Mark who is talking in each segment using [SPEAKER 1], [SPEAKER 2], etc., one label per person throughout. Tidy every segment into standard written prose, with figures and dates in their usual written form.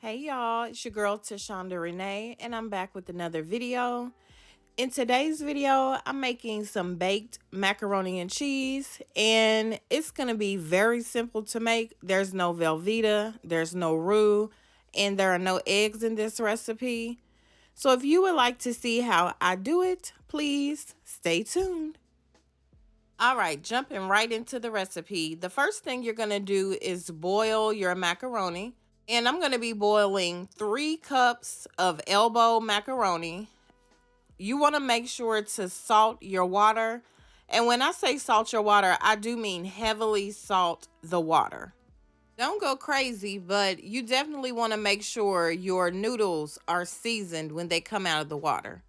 [SPEAKER 1] Hey y'all, it's your girl Tashondarenae, and I'm back with another video. In today's video, I'm making some baked macaroni and cheese, and it's gonna be very simple to make. There's no Velveeta, there's no roux, and there are no eggs in this recipe. So if you would like to see how I do it, please stay tuned. All right, jumping right into the recipe. The first thing you're gonna do is boil your macaroni. And I'm going to be boiling 3 cups of elbow macaroni. You want to make sure to salt your water. And when I say salt your water, I do mean heavily salt the water. Don't go crazy, but you definitely want to make sure your noodles are seasoned when they come out of the water.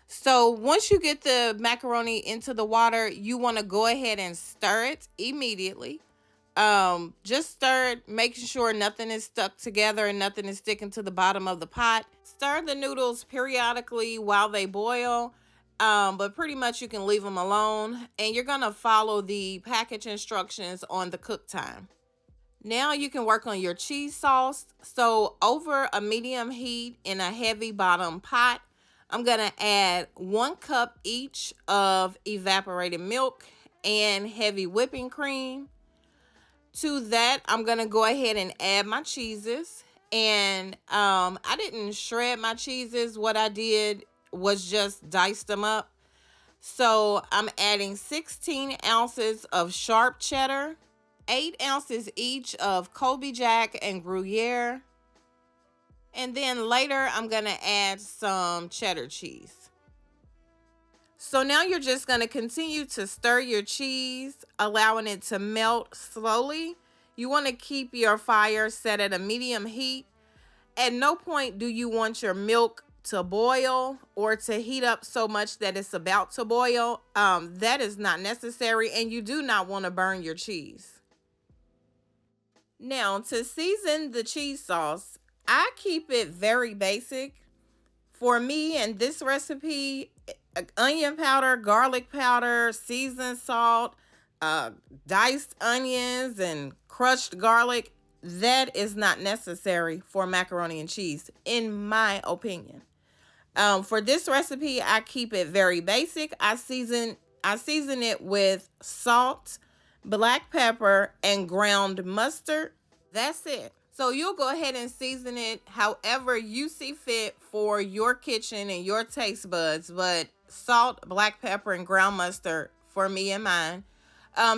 [SPEAKER 1] So once you get the macaroni into the water, you want to go ahead and stir it immediately. Just stir it, making sure nothing is stuck together and nothing is sticking to the bottom of the pot. Stir the noodles periodically while they boil, but pretty much you can leave them alone, and you're gonna follow the package instructions on the cook time. Now you can work on your cheese sauce. So over a medium heat in a heavy bottom pot, I'm gonna add 1 cup each of evaporated milk and heavy whipping cream. To that, I'm going to go ahead and add my cheeses. And I didn't shred my cheeses. What I did was just dice them up. So I'm adding 16 ounces of sharp cheddar, 8 ounces each of Colby Jack and Gruyère. And then later, I'm going to add some cheddar cheese. So now you're just going to continue to stir your cheese, allowing it to melt slowly. You want to keep your fire set at a medium heat. At no point do you want your milk to boil or to heat up so much that it's about to boil. That is not necessary, and you do not want to burn your cheese. Now, to season the cheese sauce, I keep it very basic. For me and this recipe, onion powder, garlic powder, seasoned salt, diced onions, and crushed garlic. That is not necessary for macaroni and cheese, in my opinion. For this recipe, I keep it very basic. I season it with salt, black pepper, and ground mustard. That's it. So you'll go ahead and season it however you see fit for your kitchen and your taste buds, but salt, black pepper, and ground mustard for me and mine.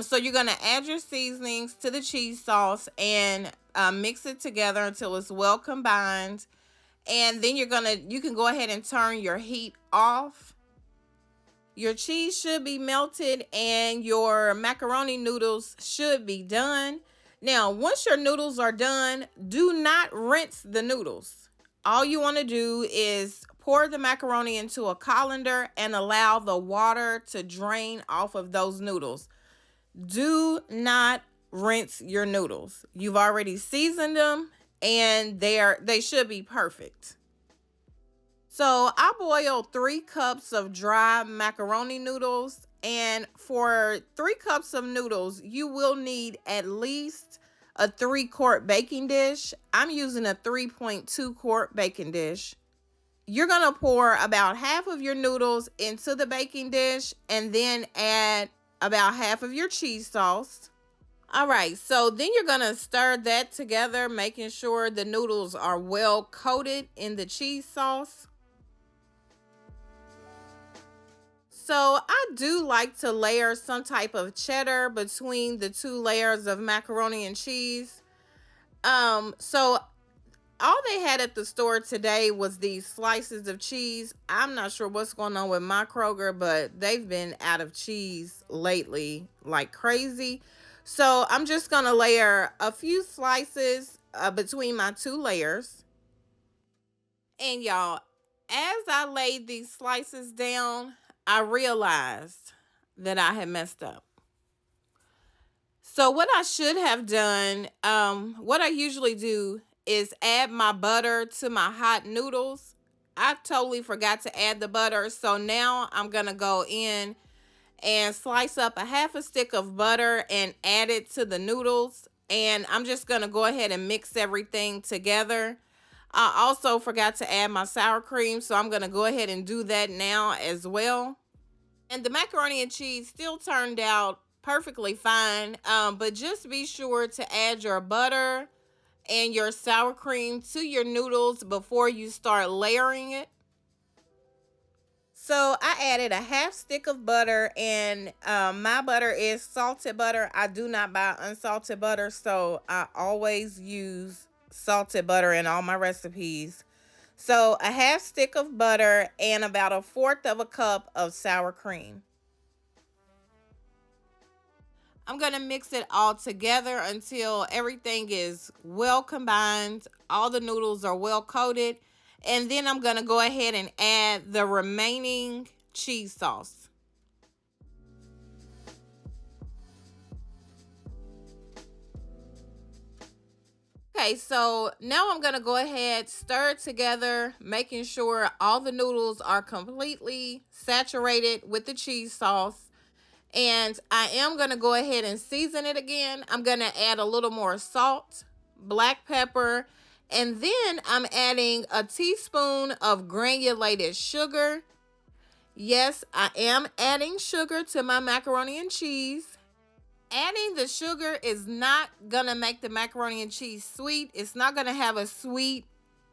[SPEAKER 1] So you're going to add your seasonings to the cheese sauce and mix it together until it's well combined. And then you can go ahead and turn your heat off. Your cheese should be melted and your macaroni noodles should be done. Now, once your noodles are done, do not rinse the noodles. All you want to do is pour the macaroni into a colander and allow the water to drain off of those noodles. Do not rinse your noodles. You've already seasoned them and they should be perfect. So I boiled 3 cups of dry macaroni noodles, and for 3 cups of noodles, you will need at least a 3-quart baking dish. I'm using a 3.2-quart baking dish. You're going to pour about half of your noodles into the baking dish and then add about half of your cheese sauce. All right, so then you're going to stir that together, making sure the noodles are well coated in the cheese sauce. So I do like to layer some type of cheddar between the 2 layers of macaroni and cheese. So all they had at the store today was these slices of cheese. I'm not sure what's going on with my Kroger, but they've been out of cheese lately like crazy. So I'm just going to layer a few slices between my 2 layers. And y'all, as I laid these slices down, I realized that I had messed up. So what I should have done, what I usually do is add my butter to my hot noodles. I totally forgot to add the butter. So now I'm going to go in and slice up a half a stick of butter and add it to the noodles. And I'm just going to go ahead and mix everything together. I also forgot to add my sour cream, so I'm going to go ahead and do that now as well. And the macaroni and cheese still turned out perfectly fine, but just be sure to add your butter and your sour cream to your noodles before you start layering it. So I added a half stick of butter, and my butter is salted butter. I do not buy unsalted butter, so I always use salted butter in all my recipes. So a half stick of butter and about 1/4 of a cup of sour cream. I'm going to mix it all together until everything is well combined. All the noodles are well coated. And then I'm going to go ahead and add the remaining cheese sauce. Okay, so now I'm going to go ahead, stir it together, making sure all the noodles are completely saturated with the cheese sauce. And I am going to go ahead and season it again. I'm going to add a little more salt, black pepper, and then I'm adding a teaspoon of granulated sugar. Yes, I am adding sugar to my macaroni and cheese. Adding the sugar is not going to make the macaroni and cheese sweet. It's not going to have a sweet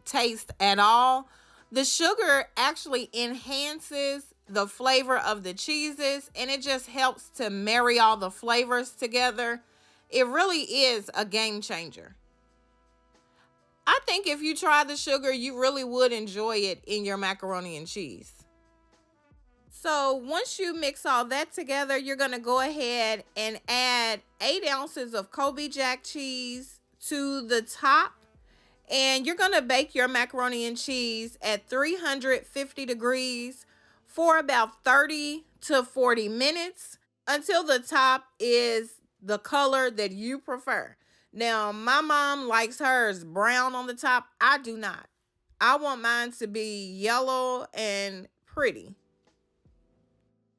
[SPEAKER 1] taste at all. The sugar actually enhances the flavor of the cheeses, and it just helps to marry all the flavors together. It really is a game changer. I think if you try the sugar, you really would enjoy it in your macaroni and cheese. So once you mix all that together, you're going to go ahead and add 8 ounces of Colby Jack cheese to the top. And you're going to bake your macaroni and cheese at 350 degrees for about 30 to 40 minutes until the top is the color that you prefer. Now, my mom likes hers brown on the top. I do not. I want mine to be yellow and pretty.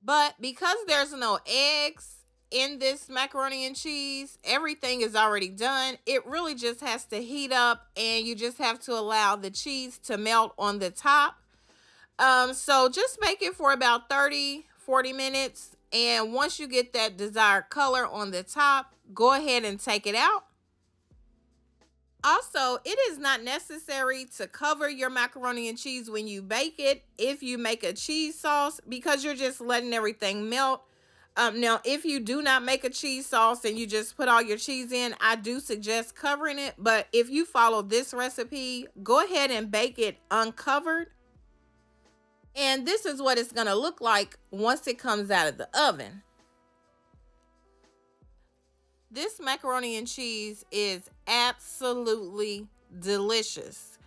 [SPEAKER 1] But because there's no eggs in this macaroni and cheese, everything is already done. It really just has to heat up, and you just have to allow the cheese to melt on the top. So just bake it for about 30-40 minutes. And once you get that desired color on the top, go ahead and take it out. Also, it is not necessary to cover your macaroni and cheese when you bake it if you make a cheese sauce, because you're just letting everything melt. Now, if you do not make a cheese sauce and you just put all your cheese in, I do suggest covering it. But if you follow this recipe, go ahead and bake it uncovered. And this is what it's going to look like once it comes out of the oven. This macaroni and cheese is absolutely delicious.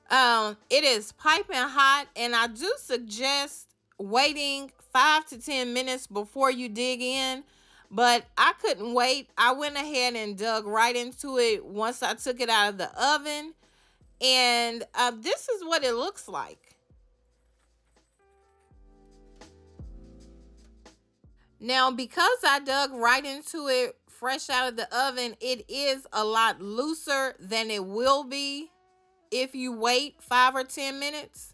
[SPEAKER 1] It is piping hot, and I do suggest waiting 5 to 10 minutes before you dig in, but I couldn't wait. I went ahead and dug right into it once I took it out of the oven, and this is what it looks like. Now, because I dug right into it fresh out of the oven, it is a lot looser than it will be if you wait 5 or 10 minutes.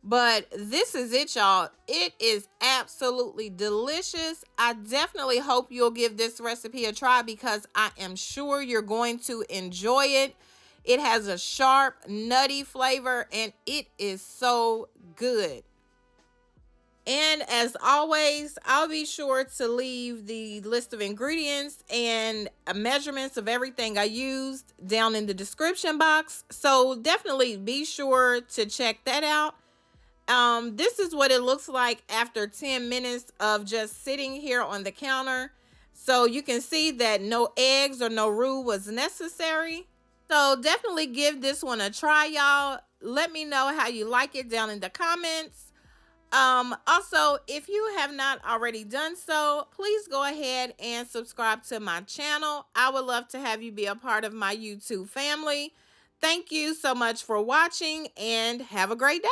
[SPEAKER 1] But this is it, y'all. It is absolutely delicious. I definitely hope you'll give this recipe a try, because I am sure you're going to enjoy it. It has a sharp, nutty flavor, and it is so good. And as always, I'll be sure to leave the list of ingredients and measurements of everything I used down in the description box. So definitely be sure to check that out. This is what it looks like after 10 minutes of just sitting here on the counter. So you can see that no eggs or no roux was necessary. So definitely give this one a try, y'all. Let me know how you like it down in the comments. Also, if you have not already done so, please go ahead and subscribe to my channel. I would love to have you be a part of my YouTube family. Thank you so much for watching, and have a great day.